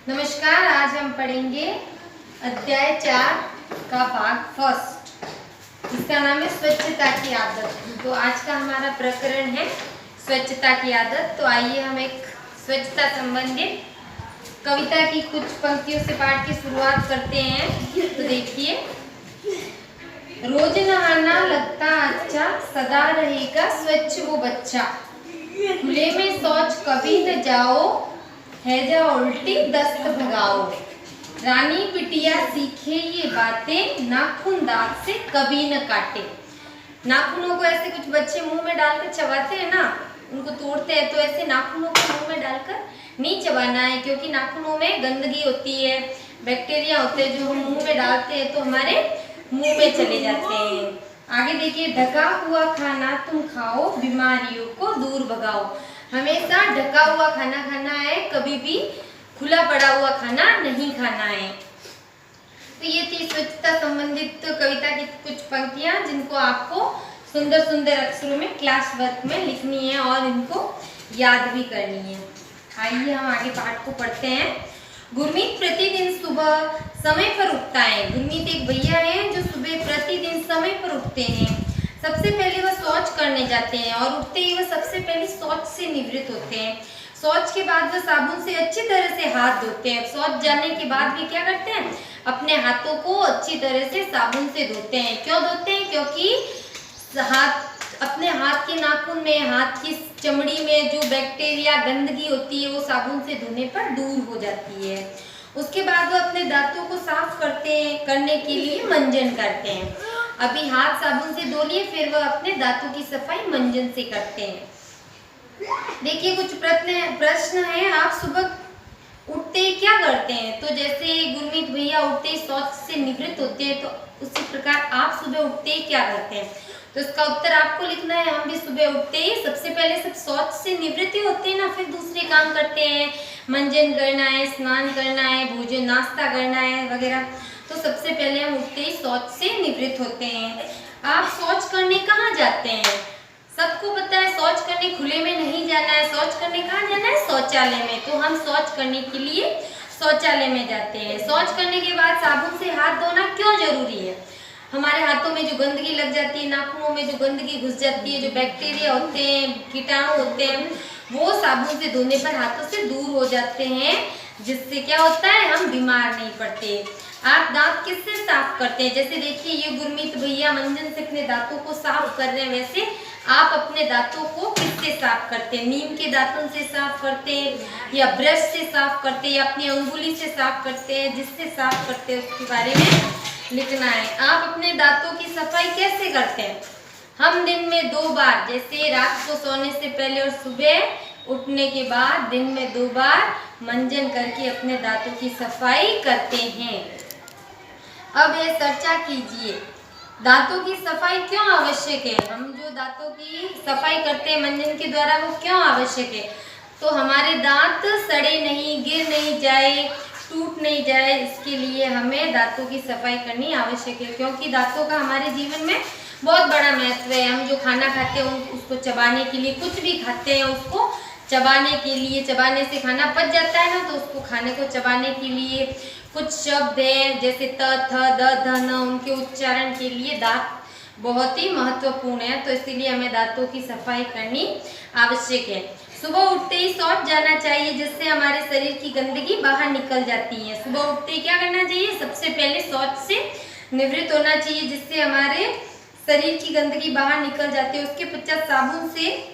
नमस्कार। आज हम पढ़ेंगे अध्याय 4 का भाग फर्स्ट, जिसका नाम है स्वच्छता की आदत। तो आज का हमारा प्रकरण है स्वच्छता की आदत। तो आइए हम एक स्वच्छता संबंधित कविता की कुछ पंक्तियों से पाठ की शुरुआत करते हैं। तो देखिए, रोज नहाना लगता अच्छा, सदा रहेगा स्वच्छ वो बच्चा। खुले में शौच कभी न जाओ, हैजा उल्टी दस्त भगाओ। रानी बिटिया सीखे ये बातें, नाखून दांत से कभी न काटे। नाखूनों को ऐसे कुछ बच्चे मुंह में डालकर चबाते हैं ना, उनको तोड़ते हैं, तो ऐसे नाखूनों को मुंह में डालकर नहीं चबाना है, क्योंकि नाखूनों में गंदगी होती है, बैक्टीरिया होते हैं जो हम मुंह में डालते हैं तो हमारे मुंह में चले जाते हैं। आगे देखिए, ढका हुआ खाना तुम खाओ, बीमारियों को दूर भगाओ। हमेशा ढका हुआ खाना खाना है, कभी भी खुला पड़ा हुआ खाना नहीं खाना है। तो ये थी स्वच्छता संबंधित कविता की कुछ पंक्तियां, जिनको आपको सुंदर सुंदर अक्षरों में क्लास वर्क में लिखनी है और इनको याद भी करनी है। आइए हम आगे पाठ को पढ़ते हैं। गुरमीत प्रतिदिन सुबह समय पर उठता है। गुरमीत एक भैया है जो सुबह प्रतिदिन समय पर उठते हैं। सबसे पहले वह शौच करने जाते हैं और उठते ही वह सबसे पहले शौच से निवृत्त होते हैं। शौच के बाद वह साबुन से अच्छी तरह से हाथ धोते हैं। शौच जाने के बाद भी क्या करते हैं, अपने हाथों को अच्छी तरह से साबुन से धोते हैं। क्यों धोते हैं? क्योंकि अपने हाथ के नाखून में, हाथ की चमड़ी में जो बैक्टीरिया गंदगी होती है वो साबुन से धोने पर दूर हो जाती है। उसके बाद वो अपने दांतों को साफ करने के लिए मंजन करते हैं। अभी हाथ साबुन से धो लिए, फिर वह अपने दांतों की सफाई मंजन से करते हैं। देखिए, कुछ प्रश्न है। आप सुबह उठते ही क्या करते हैं? तो जैसे गुरमीत भैया उठते ही शौच से निवृत्त होते हैं, तो उसी प्रकार आप सुबह उठते ही क्या करते हैं? तो इसका उत्तर आपको लिखना है। हम भी सुबह उठते ही सबसे पहले सब शौच से निवृत्त होते हैं ना, फिर दूसरे काम करते हैं, मंजन करना है, स्नान करना है, भोजन नाश्ता करना है वगैरह। तो सबसे पहले हम उठते ही शौच से निवृत्त होते हैं। आप शौच करने कहाँ जाते हैं? सबको पता है शौच करने खुले में नहीं जाना है। शौच करने कहाँ जाना है? शौचालय में। तो हम शौच करने के लिए शौचालय में जाते हैं। शौच करने के बाद साबुन से हाथ धोना क्यों जरूरी है? हमारे हाथों में जो गंदगी लग जाती है, नाखूनों में जो गंदगी घुस जाती है, जो बैक्टीरिया होते हैं, कीटाणु होते हैं, वो साबुन से धोने पर हाथों से दूर हो जाते हैं, जिससे क्या होता है, हम बीमार नहीं पड़ते। आप दांत किससे साफ करते हैं? जैसे देखिए, ये गुरमीत भैया मंजन से अपने दांतों को साफ कर रहे हैं, वैसे आप अपने दांतों को किससे साफ करते हैं? नीम के दांतों से साफ करते हैं, या ब्रश से साफ करते हैं, या अपनी अंगुली से साफ करते हैं? जिससे साफ करते हैं उसके बारे में लिखना है। आप अपने दांतों की सफाई कैसे करते हैं? हम दिन में 2 बार, जैसे रात को सोने से पहले और सुबह उठने के बाद दिन में 2 बार मंजन करके अपने दांतों की सफाई करते हैं। अब ये चर्चा कीजिए, दांतों की सफाई क्यों आवश्यक है? हम जो दांतों की सफाई करते हैं मंजन के द्वारा, वो क्यों आवश्यक है? तो हमारे दांत सड़े नहीं, गिर नहीं जाए, टूट नहीं जाए, इसके लिए हमें दांतों की सफाई करनी आवश्यक है। क्योंकि दांतों का हमारे जीवन में बहुत बड़ा महत्व है। हम जो खाना खाते हैं उसको चबाने के लिए, कुछ भी खाते हैं उसको चबाने के लिए, चबाने से खाना पच जाता है ना, तो उसको खाने को चबाने के लिए कुछ शब्द हैं, जैसे त, थ, द, ध, न, उनके उच्चारण के लिए दांत बहुत ही महत्वपूर्ण है। तो इसीलिए हमें दांतों की सफाई करनी आवश्यक है। सुबह उठते ही शौच जाना चाहिए, जिससे हमारे शरीर की गंदगी बाहर निकल जाती है। सुबह उठते ही क्या करना चाहिए? सबसे पहले शौच से निवृत्त होना चाहिए, जिससे हमारे शरीर की गंदगी बाहर निकल जाती है। उसके पश्चात साबुन से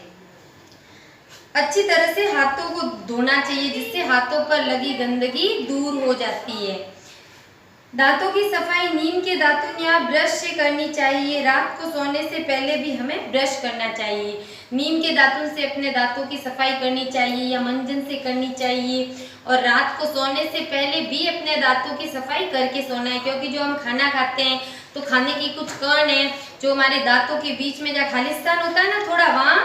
अच्छी तरह से हाथों को धोना चाहिए, जिससे हाथों पर लगी गंदगी दूर हो जाती है। दांतों की सफाई नीम के दातुन या ब्रश से करनी चाहिए। रात को सोने से पहले भी हमें ब्रश करना चाहिए। नीम के दातुन से अपने दांतों की सफाई करनी चाहिए या मंजन से करनी चाहिए। और रात को सोने से पहले भी अपने दांतों की सफाई करके सोना है, क्योंकि जो हम खाना खाते हैं तो खाने की कुछ कण है जो हमारे दांतों के बीच में जहाँ खालिस्तान होता है ना, थोड़ा वहाँ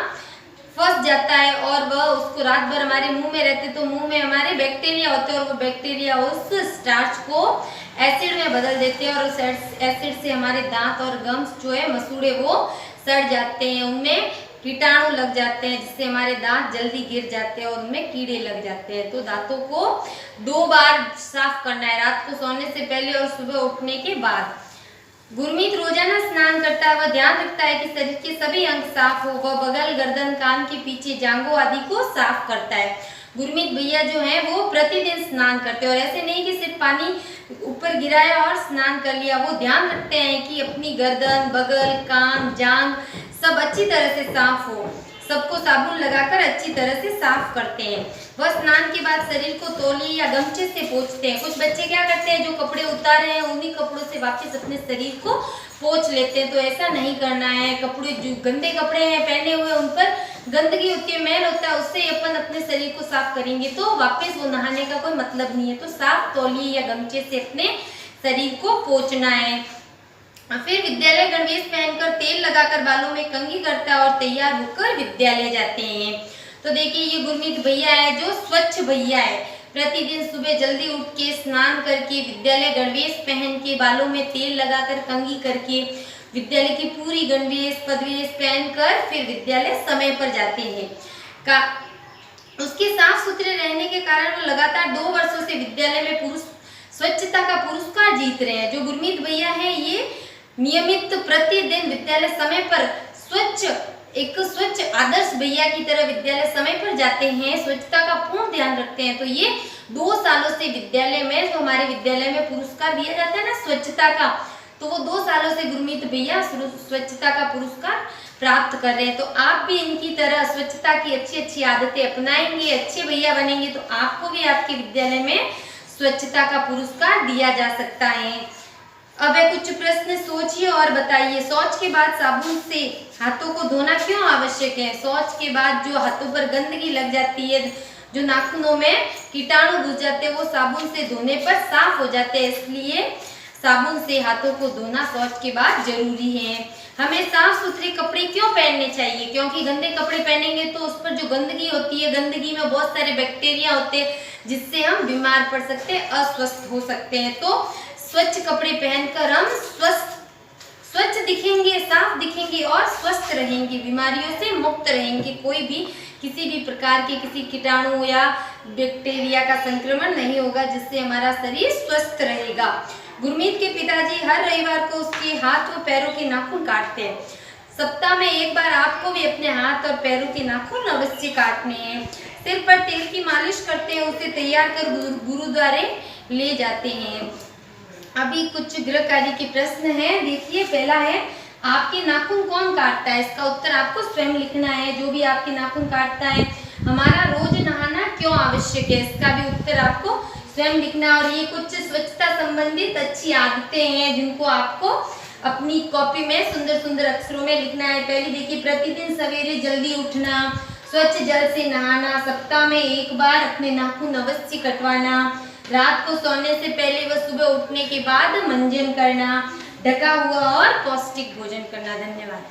फंस जाता है, और वह उसको रात भर हमारे मुंह में रहते, तो मुंह में हमारे बैक्टीरिया होते हैं, और वो बैक्टीरिया उस स्टार्च को एसिड में बदल देते हैं, और उस एसिड से हमारे दांत और गम्स जो है, मसूड़े, वो सड़ जाते हैं, उनमें कीटाणु लग जाते हैं, जिससे हमारे दांत जल्दी गिर जाते हैं और उनमें कीड़े लग जाते हैं। तो दांतों को 2 बार साफ करना है, रात को सोने से पहले और सुबह उठने के बाद। गुरमीत रोजाना स्नान करता है, वह ध्यान रखता है कि शरीर के सभी अंग साफ हो। वह बगल, गर्दन, कान के पीछे, जांघों आदि को साफ करता है। गुरमीत भैया जो हैं वो प्रतिदिन स्नान करते हैं, और ऐसे नहीं कि सिर्फ पानी ऊपर गिराया और स्नान कर लिया। वो ध्यान रखते हैं कि अपनी गर्दन, बगल, कान, जांघ सब अच्छी तरह से साफ हो। सबको साबुन लगाकर अच्छी तरह से साफ करते हैं। वह स्नान के बाद शरीर को तौलिए या गमछे से पोंछते हैं। कुछ बच्चे क्या करते हैं, जो कपड़े उतारे हैं उन्हीं कपड़ों से वापस अपने शरीर को पोंछ लेते हैं, तो ऐसा नहीं करना है। कपड़े जो गंदे कपड़े हैं पहने हुए, उन पर गंदगी होती है, मैल होता है, उससे अपन अपने शरीर को साफ करेंगे तो वापस वो नहाने का कोई मतलब नहीं है। तो साफ तौलिए या गमछे से अपने शरीर को पोंछना है। फिर विद्यालय गणवेश पहनकर तेल लगाकर बालों में कंघी करता है और तैयार होकर विद्यालय जाते हैं। तो देखिए ये गुरमीत भैया है जो स्वच्छ भैया है। प्रतिदिन सुबह जल्दी उठ के स्नान करके, विद्यालय गणवेश पहन के, बालों में तेल लगाकर कंघी करके, विद्यालय की पूरी गणवेश पदवेश पहनकर फिर विद्यालय समय पर जाते हैं। उसके साफ सुथरे रहने के कारण वो लगातार 2 वर्षों से विद्यालय में स्वच्छता का पुरस्कार जीत रहे हैं। जो गुरमीत भैया है ये नियमित प्रतिदिन विद्यालय समय पर एक स्वच्छ आदर्श भैया की तरह विद्यालय समय पर जाते हैं, स्वच्छता का पूर्ण ध्यान रखते हैं। तो ये 2 सालों से विद्यालय में, जो हमारे विद्यालय में पुरस्कार दिया जाता है ना स्वच्छता का, तो वो 2 सालों से गुरमीत भैया स्वच्छता का पुरस्कार प्राप्त कर रहे हैं। तो आप भी इनकी तरह स्वच्छता की अच्छी आदतें अपनाएंगे, अच्छे भैया बनेंगे, तो आपको भी आपके विद्यालय में स्वच्छता का पुरस्कार दिया जा सकता है। अब कुछ प्रश्न सोचिए और बताइए। शौच के बाद साबुन से हाथों को धोना क्यों आवश्यक है? शौच के बाद जो हाथों पर गंदगी लग जाती है, जो नाखूनों में कीटाणु घुस जाते हैं, वो साबुन से धोने पर साफ हो जाते हैं। इसलिए साबुन से हाथों को धोना शौच के बाद जरूरी है। हमें साफ सुथरे कपड़े क्यों पहनने चाहिए? क्योंकि गंदे कपड़े पहनेंगे तो उस पर जो गंदगी होती है, गंदगी में बहुत सारे बैक्टीरिया होते हैं, जिससे हम बीमार पड़ सकते हैं, अस्वस्थ हो सकते हैं। तो स्वच्छ कपड़े पहनकर हम स्वच्छ दिखेंगे, साफ दिखेंगे और स्वस्थ रहेंगे, बीमारियों से मुक्त रहेंगे। कोई भी किसी भी प्रकार के किसी कीटाणु या बैक्टीरिया का संक्रमण नहीं होगा, जिससे हमारा शरीर स्वस्थ रहेगा। गुरमीत के पिताजी हर रविवार को उसके हाथ व पैरों के नाखून काटते हैं। सप्ताह में एक बार आपको भी अपने हाथ और पैरों के नाखून अवश्य काटने हैं। सिर पर तेल की मालिश करते हैं, उसे तैयार कर गुरुद्वारे ले जाते हैं। अभी कुछ गृह कार्य के प्रश्न हैं। देखिए पहला है, आपके नाखून कौन काटता है? इसका उत्तर आपको स्वयं लिखना है। जो भी आपके नाखून काटता है। हमारा रोज नहाना क्यों आवश्यक है? इसका भी उत्तर आपको स्वयं लिखना है। और ये कुछ स्वच्छता संबंधित अच्छी आदतें हैं, जिनको आपको अपनी कॉपी में सुंदर सुंदर अक्षरों में लिखना है। पहली देखिए, प्रतिदिन सवेरे जल्दी उठना, स्वच्छ जल से नहाना, सप्ताह में एक बार अपने नाखून अवश्य कटवाना, रात को सोने से पहले व सुबह उठने के बाद मंजन करना, ढका हुआ और पौष्टिक भोजन करना। धन्यवाद।